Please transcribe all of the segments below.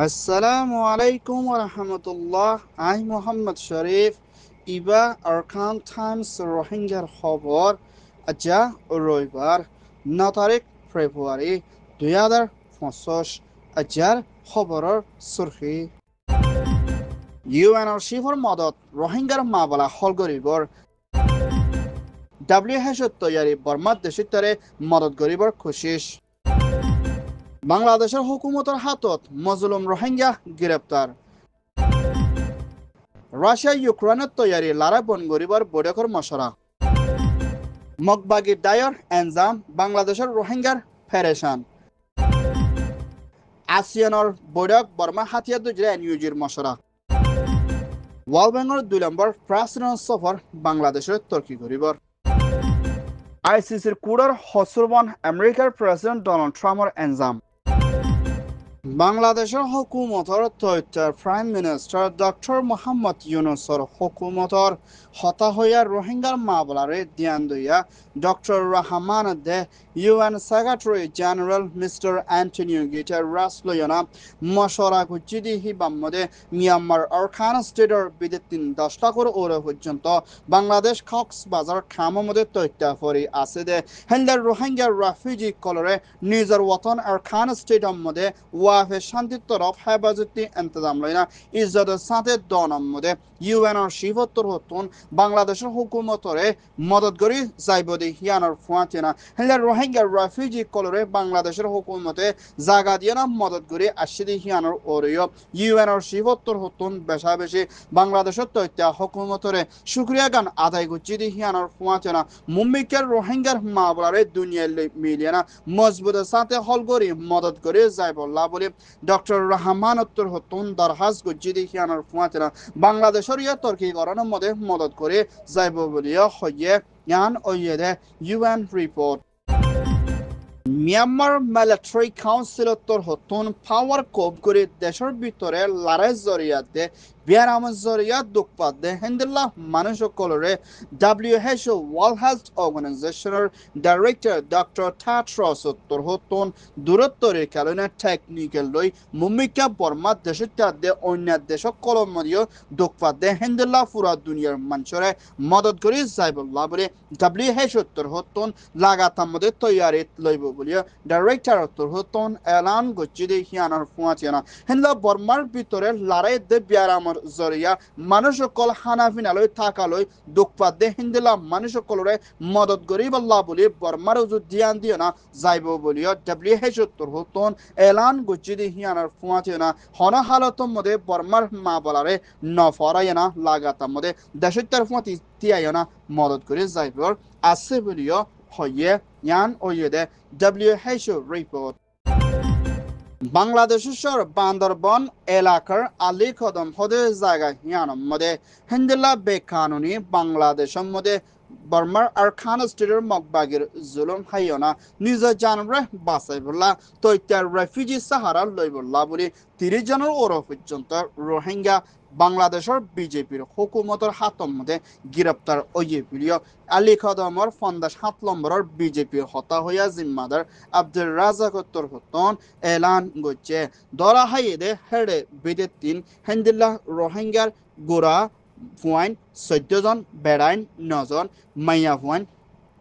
আসসালামু আলাইকুম ওয়া রাহমাতুল্লাহ। I Mohammad Sharif Iba Arkan Times রোহিঙ্গার খবর আজা রবিবার 9 তারিখ ফেব্রুয়ারি 2025 আজাৰ খবৰৰ চুৰখি UNRCৰ মদত রোহিঙ্গার মামলা হল গরিবর WHO তৈয়ারি বর্মার দেশিতরে মদত গরিবর কোশিশ বাংলাদেশের হুকুমতের হাতত মজলুম রোহিঙ্গা গ্রেপ্তার রাশিয়া ইউক্রেনের তৈয়ারি লারা বন গরিবর বৈঠকের মশরা মগবাগির দায়র এনজাম বাংলাদেশের রোহিঙ্গার ফেরেশান আসিয়ানর বৈঠক বর্মা হাতিয়ার দুজরে নিউজির মশরা ওয়ার্ল্ড ব্যাংকের 2 নম্বর প্রেসিডেন্ট সফর বাংলাদেশের তুর্কি গরিবর আইসিসির কুড়ার হসরবন আমেরিকার প্রেসিডেন্ট ডোনাল্ড ট্রাম্পের এনজাম বাংলাদেশের হুকুমতর তথ্য প্রাইম মিনিস্টার ডক্টর মোহাম্মদ ইউনুসর হুকুমতর হতাহইয়া রোহিঙ্গার মামলারে ধ্যান দইয়া ডক্টর রহমান দে UN secretary general mister Antonio Guterres লয়না মশরা গুজিদি হিবামদে মিয়ানমার আরকান স্টেটর বিদিতিন 10 টাকার ওরে পর্যন্ত বাংলাদেশ কক্সবাজার খামমদে তথ্য ফরি আছে দে হেন্দার রোহিঙ্গা রেফিউজি কলরে নিজের ওয়াতন আরকান স্টেটর মধ্যে ওয়াফে শান্তির তরফ হেফাজতি ইন্তজাম লইনা ইজ্জতের সাথে দনম মধ্যে UNRC হতন বাংলাদেশের হুকুমতরে মদত করি যাইবদি হিয়ানোর ফুয়াতিনা হেন্দার রোহিঙ্গা রেফিউজি কলরে বাংলাদেশের হুকুমতে জায়গা দিয়ে না মদত করি আসিদি হিয়ানোর ওরিও UNRC হতন বেশা বেশি বাংলাদেশের তথ্য হুকুমতরে শুক্রিয়া গান আদায় করছি দি হিয়ানোর ফুয়াতিনা মুম্বিকের রোহিঙ্গার মামলারে দুনিয়ার মিলিয়ানা মজবুতের সাথে হল করি মদত করে যাইবল্লা বলে ডক্টর রহমান হতন দরখাস করছি দি হিয়ানোর ফুয়াতিনা বাংলাদেশের ইয়া তুর্কিকরণের মধ্যে মদত করে যাইব বলিয়া হইয়ে ইয়ান ওইয়েদে UN report Myanmar military councillor হতন পাওয়ার কোপ করে দেশের ভিতরে লড়াই জরিয়াতে বিয়ারাম জরিয়া দুঃখপাত দে হেন্দিল্লা মানুষ কলরে WHO ওয়ার্ল্ড হেলথ অর্গানাইজেশনের ডাইরেক্টর ডক্টর টেড্রস হতন দূরত্বরের কারণে টেকনিক্যাল লই মুম্বিকা বর্মা দেশের দে অন্য দেশ কলমীয় দুঃখপাত দে হেন্দিল্লা পুরা দুনিয়ার মানুষরে মদত করে যাইবল্লা বলে WHO হতন লাগাতার মধ্যে তৈয়ারি লইব বলিয়া ডাইরেক্টর হতন এলান গচ্ছি দে হিয়ানার ফুয়াচিয়ানা হেন্দিল্লা বর্মার ভিতরে লড়াই দে বিয়ারামর জরিয়া মানুষ সকল হানাফিনালই থাকালই দুঃখপাত দে হিন্দিলা মানুষ সকলরে মদত গরিবাল্লাহ বলি বর্মার উজু ধ্যান দিও না যাইব বলিও WHO হতন এলান গচ্ছি দে হিয়ানার ফুয়াচিয়ানা হন হালতর মধ্যে বর্মার মা বলারে নফরায় না লাগাতার মধ্যে দেশের তরফ তিয়ায় না মদত করে যাইব আছে বলিও হইয়ে ইয়ান ওইদে WHO রিপোর্ট বাংলাদেশের বান্দরবন এলাকার আলী কদম হদে জায়গা হিয়ানোর মধ্যে হিন্দিল্লা বেকানুনি বাংলাদেশের মধ্যে বর্মার আরকান স্টেটের মগবাগির জুলুম হাইয়না নিজের জানরে বাঁচাই বললা তৈত্যার রেফিউজি সাহারা লই বললা বলে 30 জনের ওর পর্যন্ত রোহিঙ্গা বাংলাদেশের বিজেপির হুকুমতের হাতর মধ্যে গ্রেপ্তার ওয়ে ভিডিও আলী কদমর 57 নম্বরের বিজেপির হতা হইয়া জিম্মাদার আব্দুল রাজাক হতন এলান করছে দরা হাইদে হেডে বিদেতিন হেন্দিল্লা রোহিঙ্গার গোড়া ফুয়াইন 14 জন বেড়াইন 9 জন মাইয়া ফুয়াইন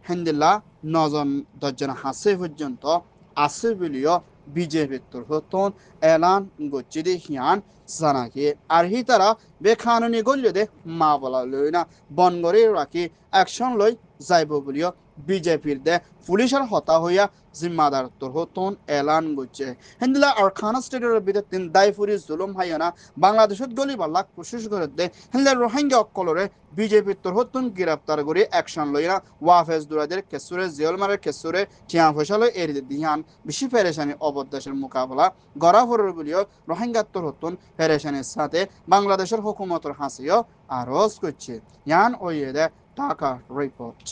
হেন্দিল্লা 9 জন 10 জন হাসে পর্যন্ত আছে বলিও বিজেপির হতন এলান করছে দে হিয়ান জানাকে আর হি তারা বেকানুনি গল্লে দে মা বলা লই না বন করে রাখি অ্যাকশন লই যাইব বলিও বিজেপির দে পুলিশের হতা হইয়া জিম্মাদার হতন এলান করছে হিন্দিলা আরকান স্টেটের বিরুদ্ধে দায়ফুরি জুলুম হাইয়ানা বাংলাদেশত গলি বাল্লাক কোশিশ করে দে হিন্দিলা রোহিঙ্গা অকলরে বিজেপির হতন গ্রেপ্তার করে অ্যাকশন লইরা ওয়াফেজ দুরাদের কেসুরে জিয়লমারের কেসুরে টিয়া ফসলে এর দিহান বেশি পেরেশানি অবদাসের মোকাবেলা গড়াফরের বলিও রোহিঙ্গা হতন পেরেশানির সাথে বাংলাদেশের হুকুমতের হাসিও আরজ করছে ইয়ান ওইদে ঢাকা রিপোর্ট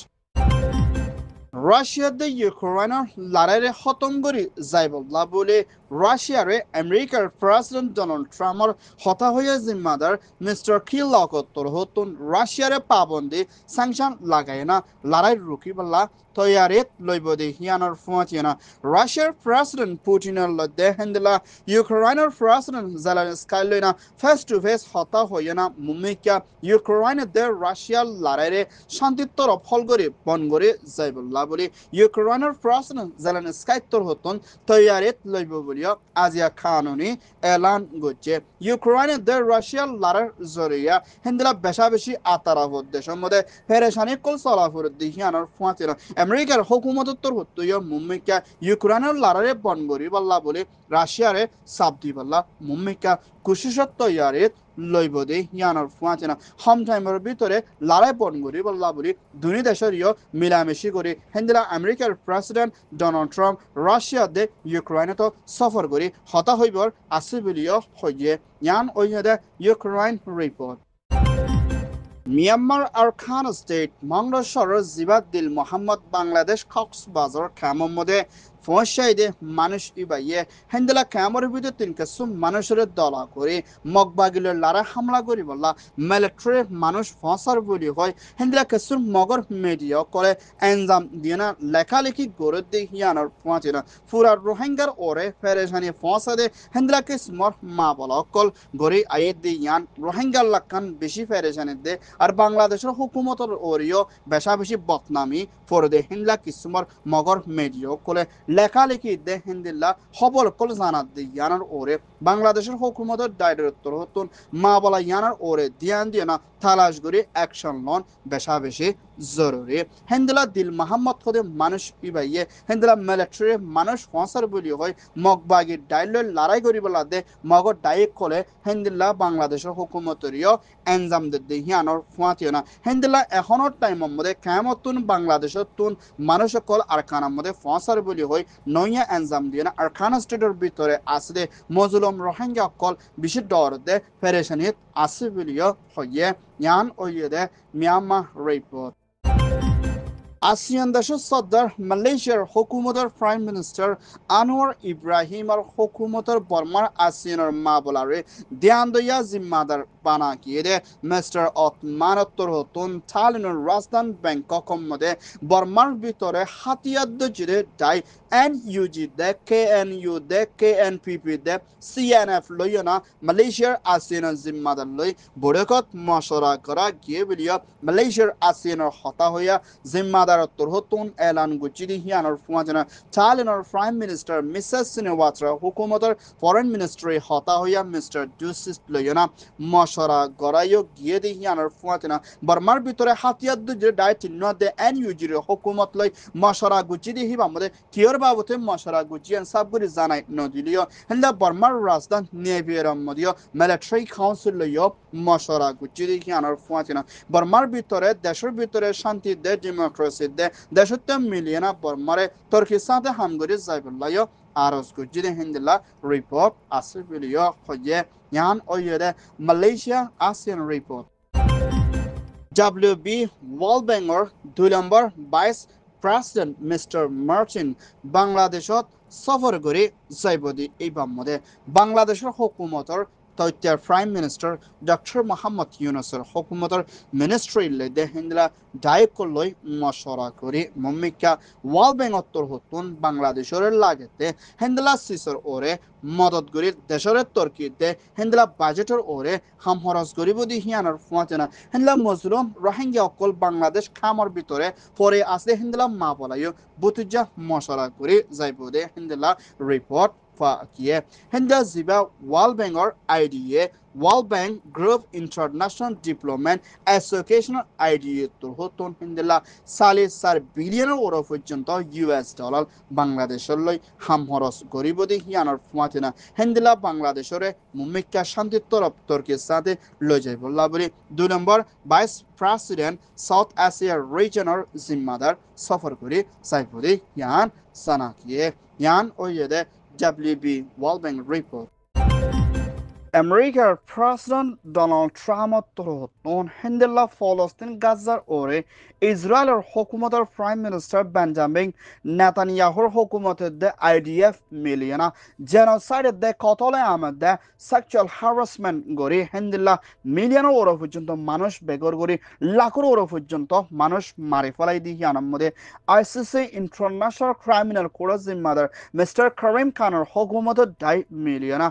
রাশিয়াতে ইউক্রেনের লড়াইয়ে খতম করে যাইবল্লা বলে রাশিয়ারে আমেরিকার প্রেসিডেন্ট ডোনাল্ড ট্রাম্পর হতা হয়ে জিম্মাদার মিস্টার খিলকত্তর হতুন রাশিয়ারে পাবন্দি স্যাংশন লাগায় না লড়াই রুকি বল্লা তৈয়ারিত লইবদি হিয়ানোর ফুয়াচিনা রাশিয়ার প্রেসিডেন্ট পুটিনের লদ্দে হেন্দিলা ইউক্রেনের প্রেসিডেন্ট জেলেনস্কাই লইনা ফেস টু ফেস হতা হয়ে না মুম্মিকা ইউক্রেনের দে রাশিয়ার লড়াইরে শান্তির তরফ হলগরি বনগরি যাইবল্লা বলি ইউক্রেনের প্রেসিডেন্ট জেলেনস্কাই তোর হতুন তৈয়ারিত লইব বলিও আজিয়া খানুনি এলান করছে ইউক্রেনের দে রাশিয়ার লড়াইয়ের জরিয়া হেন্দিলা বেশা বেশি আতারা দেশের মধ্যে পেরেশানি কল চলাফুর দিহিয়ানোর ফুয়াচিনা আমেরিকার হুকুমতর হত্যুয় মুম্মিকা ইউক্রেনের লড়াইয়ে বনগরি বল্লা বলে রাশিয়ারে সাবদি বল্লা মুম্মিকা কুশিসত তৈয়ারিত লইব দে ইয়ানোর ফুয়াচিনা হম টাইমের ভিতরে লড়াই বনগরি বল্লা বলি দুই দেশের মিলামেশি করে হেন্দিলা আমেরিকার প্রেসিডেন্ট ডোনাল্ড ট্রাম্প রাশিয়া দে ইউক্রেনে তো সফর করি হতা হইবর আছে বলিও হইয়ে ইয়ান ওইদে Ukraine report Myanmar Arakan state মংডশর জিবাদ্দিল মোহাম্মদ বাংলাদেশ কক্সবাজার খামর মধ্যে ফসাইদে মানুষ ইবাইয়ে হেন্দেলা খামর ভিতরে তিন কিছু মানুষের দলা করে মগবাগিলের লারা হামলা করি বললা মিলিটারি মানুষ ফসার বলি হয় হেন্দেলা কিছু মগর মিডিয়া করে এনজাম দিয়ে না লেখালেখি গড়ে দিয়ে হিয়ানোর পৌঁছে না পুরা রোহিঙ্গার ওরে ফেরেশানি ফসাদে হেন্দেলা কিসমর মা বলা কল গড়ে আয়ে দিয়ে ইয়ান রোহিঙ্গার লাখান বেশি ফেরেশানি দে আর বাংলাদেশের হুকুমতর ওরিও বেশা বেশি বদনামি ফরদে হিন্দলা কিসমর মগর মিডিয়া করে লেখালেখি দে হিন্দিল্লা খবর কল জানাত দে ইয়ানার ওরে বাংলাদেশের হুকুমতের ডাইরেক্টর হতুন মা বলা ইয়ানার ওরে ধ্যান দিয়ে না তালাশ করে অ্যাকশন লন বেশা বেশি জরুরি হেন্দিলা দিল মোহাম্মদ খদে মানুষ ইবাইয়ে হেন্দিলা মিলিটারি মানুষ ফসার বলি হয় মগবাগি ডাইলের লড়াই করি বলা দে মগর ডাইক কলে হেন্দিল্লা বাংলাদেশের হুকুমতরিও এনজাম দে হিয়ানোর ফুয়াতিও না হেন্দিল্লা এখনোর টাইমের মধ্যে কেমতুন বাংলাদেশের তুন মানুষ কল আরখানার মধ্যে ফসার বলি হয় নইয়া এনজাম দিয়ে না আরখানা স্টেটের ভিতরে আসলে মজলুম রোহিঙ্গা কল বেশি ডর দে পেরেশানিত আছে বলিও হইয়ে ইয়ান ওইয়ে দে মিয়ানমার রিপোর্ট আসিয়ান দেশের সর্দার মালয়েশিয়ার হুকুমতের প্রাইম মিনিস্টার আনোয়ার ইব্রাহিমের হুকুমতের বর্মার আসিয়ানের মা বলারে ধ্যান দইয়া জিম্মাদার বানা গিয়ে দে মিস্টার অতমানত্তর হতুন থাইল্যান্ডের রাজধানী ব্যাংকক মধ্যে বর্মার ভিতরে হাতিয়ার জিরে ডাই এনইউজি দে কেএনইউ দে কেএনপিপি দে সিএনএফ লইনা মালয়েশিয়ার আসিয়ানের জিম্মাদার লই বড়কত মশরা করা গিয়ে বলিয়া মালয়েশিয়ার আসিয়ানের হতা হইয়া জিম্মাদারত্তর হতুন এলান গুচিদি হিয়ানোর ফুয়াজনা থাইল্যান্ডের প্রাইম মিনিস্টার মিসেস সিনেওয়াত্রা হুকুমতের ফরেন মিনিস্ট্রি হতা হইয়া মিস্টার ডুসিস লইনা মশরা গড়াইও গিয়ে দি হিয়ানোর ফুয়াজনা বর্মার ভিতরে হাতিয়ার দুজে ডাই চিহ্ন দে এনইউজির হুকুমত লই মশরা গুচিদি হিবা মধ্যে কিয়র বাবতে মশরা গুচিয়ান সাবগুরি জানাই নদিলিও হেন্দা বর্মার রাজধানী নেভিয়ার মধ্যে মিলিটারি কাউন্সিল লইও মশরা গুচিদি হিয়ানোর ফুয়াজনা বর্মার ভিতরে দেশের ভিতরে শান্তি দে ডেমোক্রেসি দে দেশতে মিলিয়না বর্মারে তুর্কির সাথে হামগরি যাইবল্লায় আরজ গুজিদে হিন্দিলা রিপোর্ট আছে বলিও হয়ে ইয়ান ওইয়ে Malaysia ASEAN report WB world ব্যাংকের 2 নম্বর ভাইস প্রেসিডেন্ট মিস্টার মার্টিন বাংলাদেশত সফর করে যাইবদি এই মধ্যে বাংলাদেশের হুকুমতের তথ্যের প্রাইম মিনিস্টার ডক্টর মোহাম্মদ ইউনুসের হুকুমতের মিনিস্ট্রি লেদে হিন্দলা দায়িত্ব লই মশরা করে মম্মিকা ওয়ার্ল্ড ব্যাংকত্তর হতুন বাংলাদেশের লাগেতে হিন্দলা সিসর ওরে মদত করি দেশের তর্কিতে হিন্দলা বাজেটের ওরে হাম খরচ করিব দি হিয়ানোর ফুয়াচেনা হিন্দলা মজলুম রোহিঙ্গা অকল বাংলাদেশ খামর ভিতরে পরে আসলে হিন্দলা মা বলাইও বুতুজা মশরা করে যাইব দে হিন্দলা রিপোর্ট কিয়ে হিন্দা জিবা ওয়ার্ল্ড ব্যাংকের IDA world bank group international development অ্যাসোসিয়েশনের আইডিএ তোর হতুন হিন্দলা $4.5 বিলিয়ন পর্যন্ত US ডলার বাংলাদেশের লই হাম খরচ করিব দি হিয়ানোর ফুয়াতিনা হিন্দলা বাংলাদেশের মুম্মিকা শান্তির তরফ তুর্কির সাথে লই যাইব বলি 2 নম্বর ভাইস প্রেসিডেন্ট সাউথ এশিয়ার রিজনের জিম্মাদার সফর করে সাইফুদি ইয়ান সানাকিয়ে ইয়ান ওইয়ে WB World Bank report America's President Donald Trump তরহতন হেন্দেলা ফলস্তিন গাজার ওরে ইসরায়েলের হুকুমতের প্রাইম মিনিস্টার বেঞ্জামিন নেতানিয়াহুর হুকুমতের দে IDF মিলিয়না জেনোসাইডের দে কতলে আহমেদ দে সেক্সুয়াল হ্যারাসমেন্ট গড়ি হেন্দিল্লা মিলিয়নের ওরা পর্যন্ত মানুষ বেগর গড়ি লাখের ওরা পর্যন্ত মানুষ মারি ফেলাই দিয়ে আনন্দে ICC ইন্টারন্যাশনাল ক্রিমিনাল কোর্টের জিম্মাদার মিস্টার করিম খানের হুকুমতের দায় মিলিয়না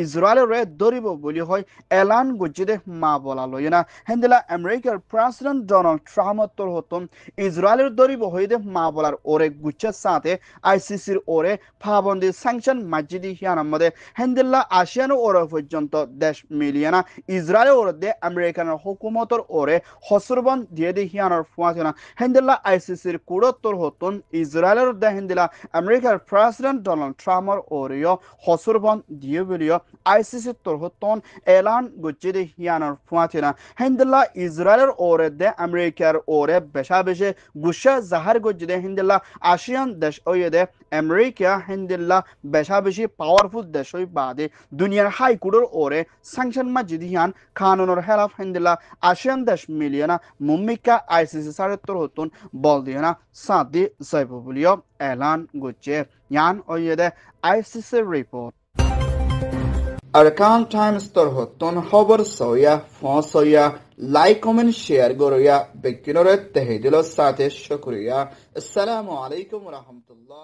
ইসরায়েলের দরিব বলি হয় এলান গুজিদে মা বলা লয় না হেন্দিলা আমেরিকার প্রেসিডেন্ট ডোনাল্ড ট্রাম্প তোর হতম ইসরায়েলের দরিব হইদে মা বলার ওরে গুচ্ছের সাথে ICCর ওরে পাবন্দি স্যাংশন মসজিদি হিয়ান মধ্যে হেন্দিল্লা আসিয়ানো ওরে পর্যন্ত দেশ মিলিয়ে না ইসরায়েলের ওরে দে আমেরিকানের হুকুমতর ওরে হসরবন দিয়ে দি হিয়ানোর ফুয়াছে না হেন্দিল্লা ICCর কুড়ত্তর হতন ইসরায়েলের দে হেন্দিলা আমেরিকার প্রেসিডেন্ট ডোনাল্ড ট্রাম্পর ওরেও হসরবন দিয়ে বলিও ICC তোর হতন এলান গুচ্ছিদি হিয়ানোর ফুয়াছে না হেন্দিল্লা ইসরায়েলের ওরে দে আমেরিকার ওরে বেশা বেশে গুসা জাহার গজ্জিদে হিন্দিল্লা আসিয়ান দেশ ওয়ে দে আমেরিকা হিন্দিল্লা বেশা বেশি পাওয়ারফুল দেশ ওই বাদে দুনিয়ার হাই কোর্টের ওরে স্যাংশন মসজিদ হিয়ান কানুনের হেলাফ হিন্দিল্লা আসিয়ান দেশ মিলিয়ে না মুম্মিকা ICC সাড়েত্তর হতুন বল দিয়ে না সাদি জৈব বলিও এলান গুচ্ছে ইয়ান ওয়ে দে ICC report Arkan Times torhotton খবর সয়া ফসয়া লাইক কমেন্ট শেয়ার গরয়া বেকিনরে তেহেদিল সাথে শুকরিয়া আসসালামু আলাইকুম ওয়া রাহমাতুল্লাহ